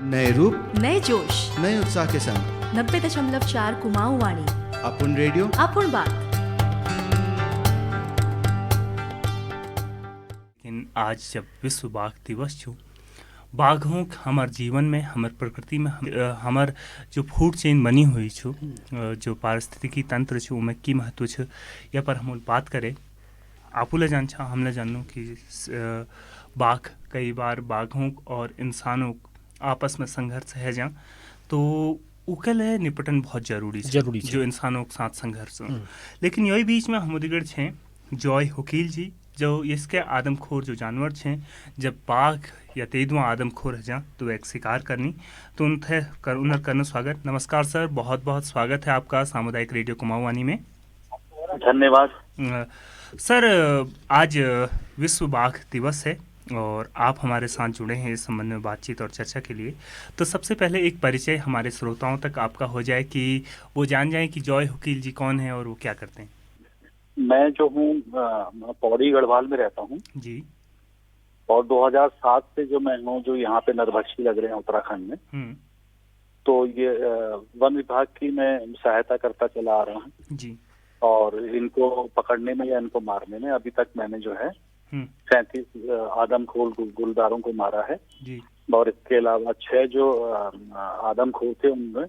नए रूप, नए जोश, नए उत्साह के संग 90.4 कुमाऊं वाणी अपन रेडियो अपन बात। लेकिन आज जब विश्व बाघ दिवस छो, बाघों हमार जीवन में, हमार प्रकृति में, हमार जो फूड चेन बनी हुई छो, जो पारिस्थितिकी तंत्र छो, उमें की महत्व छो, या पर हम बात करें, आपुला जान छा, हमने जानू कि बाघ कई बार बाघों और इंसानों आपस में संघर्ष है जा, तो उके लिए निपटन बहुत जरूरी है जो इंसानों के साथ संघर्ष हो। लेकिन यही बीच में हम दिगड़ छे जॉय वकील जी, जो इसके आदमखोर जो जानवर छे, जब बाघ या तेदुआ आदमखोर है जा तो एक शिकार करनी, तो उनसे उनर करना स्वागत। नमस्कार सर, बहुत बहुत स्वागत है आपका सामुदायिक रेडियो कुमाऊं वाणी में। धन्यवाद सर, आज विश्व बाघ दिवस है और आप हमारे साथ जुड़े हैं इस संबंध में बातचीत और चर्चा के लिए। तो सबसे पहले एक परिचय हमारे श्रोताओं तक आपका हो जाए कि वो जान जाएं कि जॉय वकील जी कौन है और वो क्या करते हैं। मैं जो हूँ पौड़ी गढ़वाल में रहता हूँ जी। और 2007 से जो मैं हूँ जो यहाँ पे नरभक्षी लग रहे हैं उत्तराखंड में, तो ये वन विभाग की मैं सहायता करता चला आ रहा हूँ जी। और इनको पकड़ने में या इनको मारने में अभी तक मैंने जो है 37 आदमखोर गुलदारों को मारा है जी। और इसके अलावा 6 जो आदमखोर थे उनमें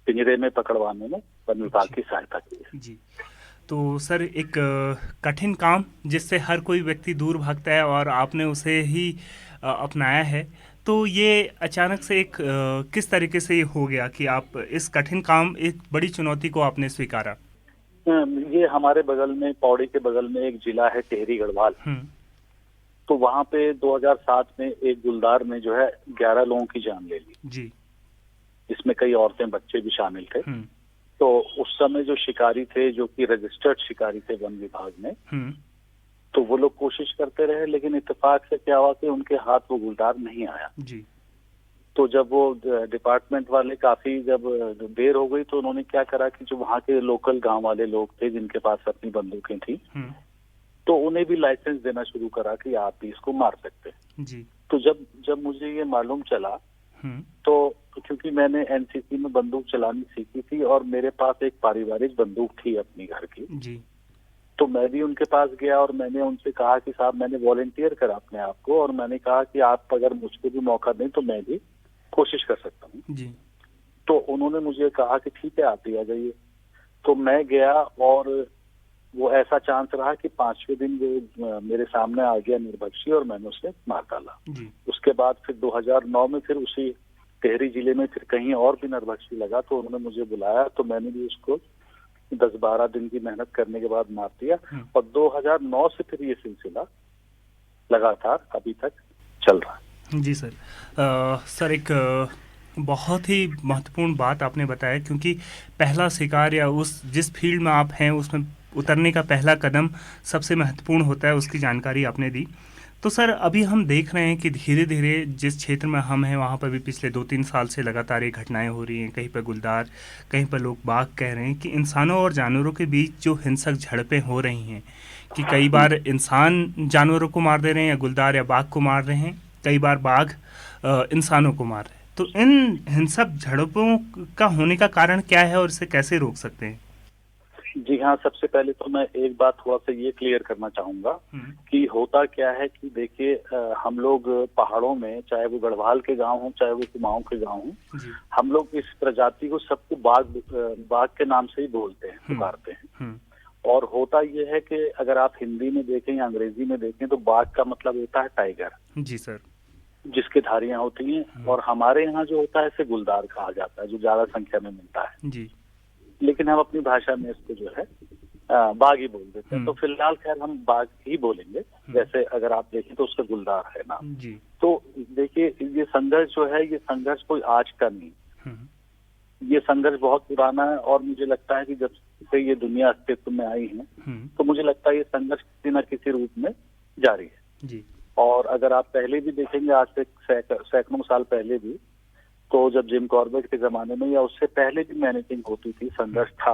पिंजरे में पकड़वाने में वन विभाग की सहायता की है। जी। तो सर, एक कठिन काम जिससे हर कोई व्यक्ति दूर भागता है और आपने उसे ही अपनाया है, तो ये अचानक से एक किस तरीके से ये हो गया कि आप इस कठिन काम, एक बड़ी चुनौती को आपने स्वीकारा? ये हमारे बगल में, पौड़ी के बगल में एक जिला है टिहरी गढ़वाल, तो वहाँ पे 2007 में एक गुलदार ने जो है 11 लोगों की जान ले ली जी। इसमें कई औरतें बच्चे भी शामिल थे। तो उस समय जो शिकारी थे, जो कि रजिस्टर्ड शिकारी थे वन विभाग में, तो वो लोग कोशिश करते रहे, लेकिन इत्तेफाक से क्या हुआ कि उनके हाथ वो गुलदार नहीं आया जी। तो जब वो डिपार्टमेंट वाले काफी जब देर हो गई, तो उन्होंने क्या करा कि जो वहाँ के लोकल गांव वाले लोग थे जिनके पास अपनी बंदूकें थी, तो उन्हें भी लाइसेंस देना शुरू करा कि आप भी इसको मार सकते हैं जी। तो जब मुझे ये मालूम चला, तो क्योंकि मैंने एनसीसी में बंदूक चलानी सीखी थी और मेरे पास एक पारिवारिक बंदूक थी अपनी घर की जी। तो मैं भी उनके पास गया और मैंने उनसे कहा कि साहब, मैंने वॉलेंटियर करा अपने आप को और मैंने कहा कि आप अगर मुझको भी मौका दें तो मैं भी कोशिश कर सकता हूँ जी। तो उन्होंने मुझे कहा कि ठीक है, आप भी आ जाइए। तो मैं गया और वो ऐसा चांस रहा कि 5वें दिन वो मेरे सामने आ गया निर्भक्षी और मैंने उसे मार डाला। उसके बाद फिर 2009 में फिर उसी टिहरी जिले में फिर कहीं और भी निर्भक्षी लगा, तो उन्होंने मुझे बुलाया, तो मैंने भी उसको 10-12 दिन की मेहनत करने के बाद मार दिया और 2009 से फिर ये सिलसिला लगातार अभी तक चल रहा है। जी सर। सर, एक बहुत ही महत्वपूर्ण बात आपने बताया, क्योंकि पहला शिकार या उस जिस फील्ड में आप हैं उसमें उतरने का पहला कदम सबसे महत्वपूर्ण होता है, उसकी जानकारी आपने दी। तो सर, अभी हम देख रहे हैं कि धीरे धीरे जिस क्षेत्र में हम हैं वहाँ पर भी पिछले 2-3 साल से लगातार ये घटनाएं हो रही हैं। कहीं पर गुलदार, कहीं पर लोग बाघ कह रहे हैं कि इंसानों और जानवरों के बीच जो हिंसक झड़पें हो रही हैं, कि कई बार इंसान जानवरों को मार दे रहे हैं या गुलदार या बाघ को मार रहे हैं, कई बार बाघ इंसानों को मार रहे हैं। तो इन हिंसक झड़पों का होने का कारण क्या है और इसे कैसे रोक सकते हैं? जी हाँ, सबसे पहले तो मैं एक बात थोड़ा सा ये क्लियर करना चाहूंगा कि होता क्या है कि देखिए, हम लोग पहाड़ों में, चाहे वो गढ़वाल के गांव हो चाहे वो कुमाऊं के गांव हो, हम लोग इस प्रजाति को सबको बाघ के नाम से ही बोलते हैं, पुकारते हैं। और होता ये है कि अगर आप हिंदी में देखें या अंग्रेजी में देखें तो बाघ का मतलब होता है टाइगर। जी सर। जिसकी धारियां होती हैं, और हमारे यहाँ जो होता है इसे गुलदार कहा जाता है, जो ज्यादा संख्या में मिलता है जी। लेकिन हम अपनी भाषा में इसको जो है बाघ ही बोल देते हैं। तो फिलहाल खैर हम बाघ ही बोलेंगे। वैसे अगर आप देखें तो उसका गुलदार है नाम जी। तो देखिए, ये संघर्ष जो है, ये संघर्ष कोई आज का नहीं, ये संघर्ष बहुत पुराना है और मुझे लगता है कि जब से ये दुनिया अस्तित्व में आई है तो मुझे लगता है ये संघर्ष किसी न किसी रूप में जारी है जी। और अगर आप पहले भी देखेंगे, आज से सैकड़ों साल पहले भी, तो जब जिम कॉर्बेट के जमाने में या उससे पहले भी मैनेजिंग होती थी, संघर्ष था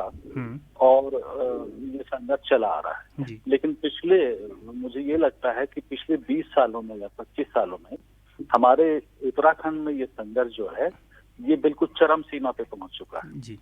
और ये संघर्ष चला आ रहा है। लेकिन मुझे ये लगता है कि पिछले 20 सालों में या 25 सालों में हमारे उत्तराखंड में ये संघर्ष जो है ये बिल्कुल चरम सीमा पे पहुंच चुका है जी।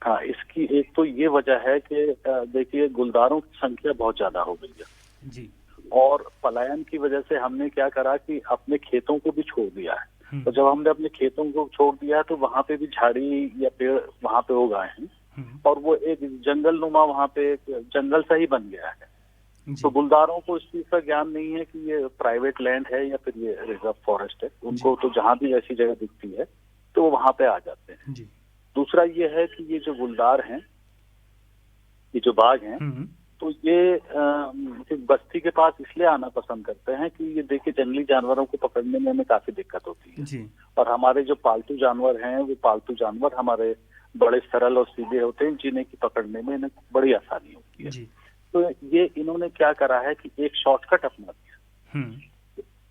हाँ, इसकी एक तो ये वजह है कि देखिए गुलदारों की संख्या बहुत ज्यादा हो गई है जी। और पलायन की वजह से हमने क्या करा कि अपने खेतों को भी छोड़ दिया है। तो जब हमने अपने खेतों को छोड़ दिया तो वहां पे भी झाड़ी या पेड़ वहां पे उगाए हैं और वो एक जंगल नुमा वहां पे जंगल सा ही बन गया है। तो गुलदारों को इस चीज का ज्ञान नहीं है कि ये प्राइवेट लैंड है या फिर ये रिजर्व फॉरेस्ट है। उनको तो जहां भी ऐसी जगह दिखती है तो वो वहां पे आ जाते हैं जी। दूसरा ये है कि ये जो गुलदार हैं, ये जो बाघ हैं, तो ये बस्ती के पास इसलिए आना पसंद करते हैं कि ये देखिए जंगली जानवरों को पकड़ने में हमें काफी दिक्कत होती है जी। और हमारे जो पालतू जानवर हैं वो पालतू जानवर हमारे बड़े सरल और सीधे होते हैं, जिन्हें की पकड़ने में इन्हें बड़ी आसानी होती है जी। तो ये इन्होंने क्या करा है कि एक शॉर्टकट अपना दिया।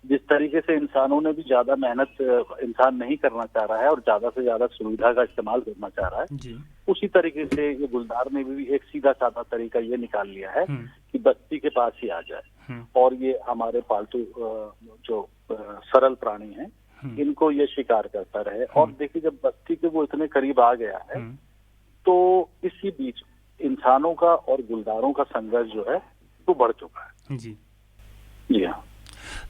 जिस तरीके से इंसानों ने भी ज्यादा मेहनत इंसान नहीं करना चाह रहा है और ज्यादा से ज्यादा सुविधा का इस्तेमाल करना चाह रहा है जी। उसी तरीके से ये गुलदार ने भी एक सीधा साधा तरीका ये निकाल लिया है कि बस्ती के पास ही आ जाए और ये हमारे पालतू जो सरल प्राणी हैं इनको ये शिकार करता रहे। और देखिए जब बस्ती के वो इतने करीब आ गया है तो इसी बीच इंसानों का और गुलदारों का संघर्ष जो है वो बढ़ चुका है। जी जी हाँ।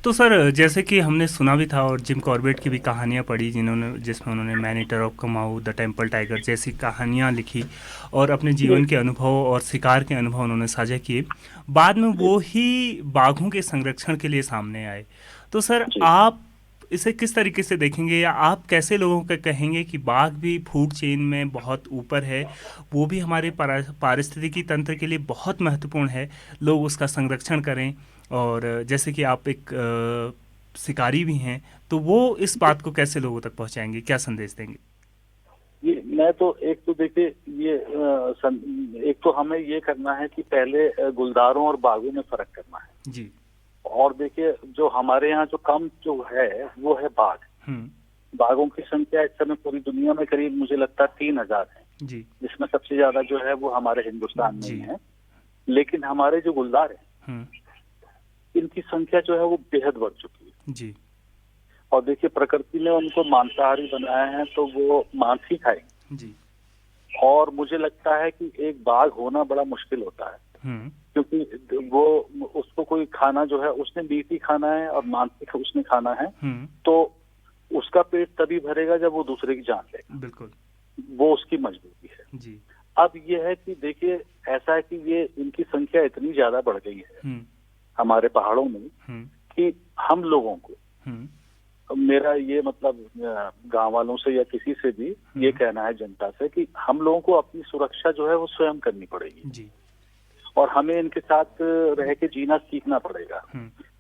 तो सर जैसे कि हमने सुना भी था और जिम कॉर्बेट की भी कहानियाँ पढ़ी जिसमें उन्होंने man eater of Kumaon, the temple tiger जैसी कहानियाँ लिखी और अपने जीवन के अनुभव और शिकार के अनुभव उन्होंने साझा किए। बाद में वो ही बाघों के संरक्षण के लिए सामने आए। तो सर आप इसे किस तरीके से देखेंगे या आप कैसे लोगों को कहेंगे कि बाघ भी फूड चेन में बहुत ऊपर है, वो भी हमारे पारिस्थितिकी तंत्र के लिए बहुत महत्वपूर्ण है, लोग उसका संरक्षण करें। और जैसे कि आप एक शिकारी भी हैं तो वो इस बात को कैसे लोगों तक पहुंचाएंगे, क्या संदेश देंगे? ये मैं तो एक तो देखिए ये एक तो हमें ये करना है कि पहले गुलदारों और बाघों में फर्क करना है जी। और देखिए जो हमारे यहाँ जो कम जो है वो है बाघ। बाघों की संख्या इस समय पूरी दुनिया में करीब मुझे लगता है 3000 है जी, जिसमें सबसे ज्यादा जो है वो हमारे हिंदुस्तान में ही है। लेकिन हमारे जो गुलदार हैं इनकी संख्या जो है वो बेहद बढ़ चुकी है जी। और देखिए प्रकृति ने उनको मांसाहारी बनाया है तो वो मांस ही खाएंगे जी। और मुझे लगता है कि एक बाघ होना बड़ा मुश्किल होता है क्योंकि वो उसको कोई खाना जो है उसने मीट ही खाना है और मांस ही उसने खाना है तो उसका पेट तभी भरेगा जब वो दूसरे की जान लेगा। बिल्कुल, वो उसकी मजबूरी है जी। अब ये है कि देखिए ऐसा है कि ये इनकी संख्या इतनी ज्यादा बढ़ गई है हमारे पहाड़ों में कि हम लोगों को मेरा ये मतलब गांव वालों से या किसी से भी ये कहना है जनता से कि हम लोगों को अपनी सुरक्षा जो है वो स्वयं करनी पड़ेगी जी। और हमें इनके साथ रह के जीना सीखना पड़ेगा।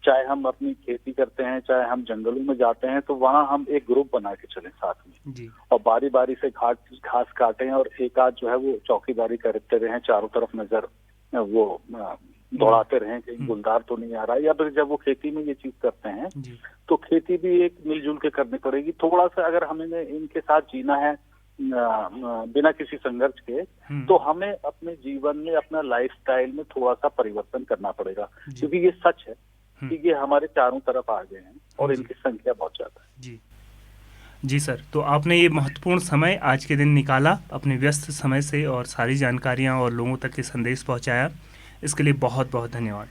चाहे हम अपनी खेती करते हैं, चाहे हम जंगलों में जाते हैं तो वहाँ हम एक ग्रुप बना के चलें साथ में जी। और बारी बारी से घास काटें और एक आध जो है वो चौकीदारी करते रहें, चारों तरफ नजर वो दौड़ाते रहें कि गुलदार तो नहीं आ रहा है। या फिर जब वो खेती में ये चीज करते हैं तो खेती भी एक मिलजुल के करनी पड़ेगी। थोड़ा सा अगर हमें इनके साथ जीना है बिना किसी संघर्ष के तो हमें अपने जीवन में अपना लाइफस्टाइल में थोड़ा सा परिवर्तन करना पड़ेगा क्योंकि ये सच है कि ये हमारे चारों तरफ आ गए हैं और इनकी संख्या बहुत ज्यादा है जी। जी सर, तो आपने ये महत्वपूर्ण समय आज के दिन निकाला अपने व्यस्त समय से और सारी जानकारियां और लोगों तक के संदेश पहुंचाया, इसके लिए बहुत बहुत धन्यवाद।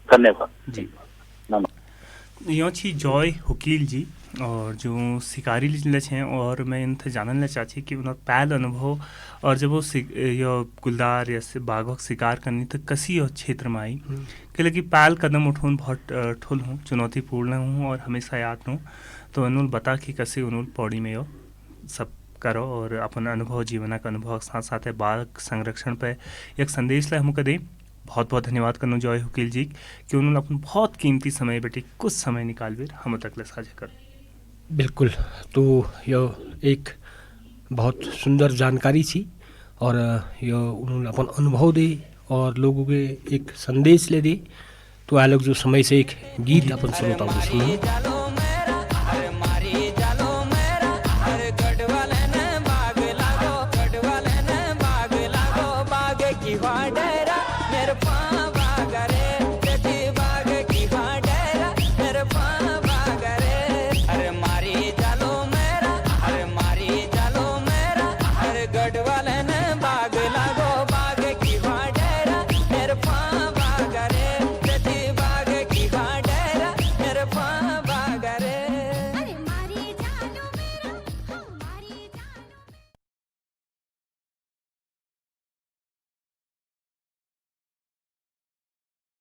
धन्यवाद जी। यो छी जॉय हुकील जी और जो शिकारी लच हैं और मैं इनसे जानना चाहती कि उन्होंने पहल अनुभव और जब वो यो गुलदार या बाघों शिकार करनी तो कसी और क्षेत्र में आई कि लगी पहल कदम उठून बहुत ठुल हूँ, चुनौतीपूर्ण हूँ और हमेशा याद हूँ। तो उन्होंने बता कि कसी उन्होंने पौड़ी में यो सब करो और अपन अनुभव जीवन का अनुभव साथ साथ बाघ संरक्षण पे एक संदेश ला हमको दें। बहुत बहुत धन्यवाद करना जॉय हुकील जी कि उन्होंने अपन बहुत कीमती समय बेटे कुछ समय निकाल कर हम तक ले साझा कर। बिल्कुल, तो यह एक बहुत सुंदर जानकारी थी और यह उन्होंने अपन अनुभव दे और लोगों के एक संदेश ले दे। तो आ लोग जो समय से एक गीत अपन श्रोताओं को सुने।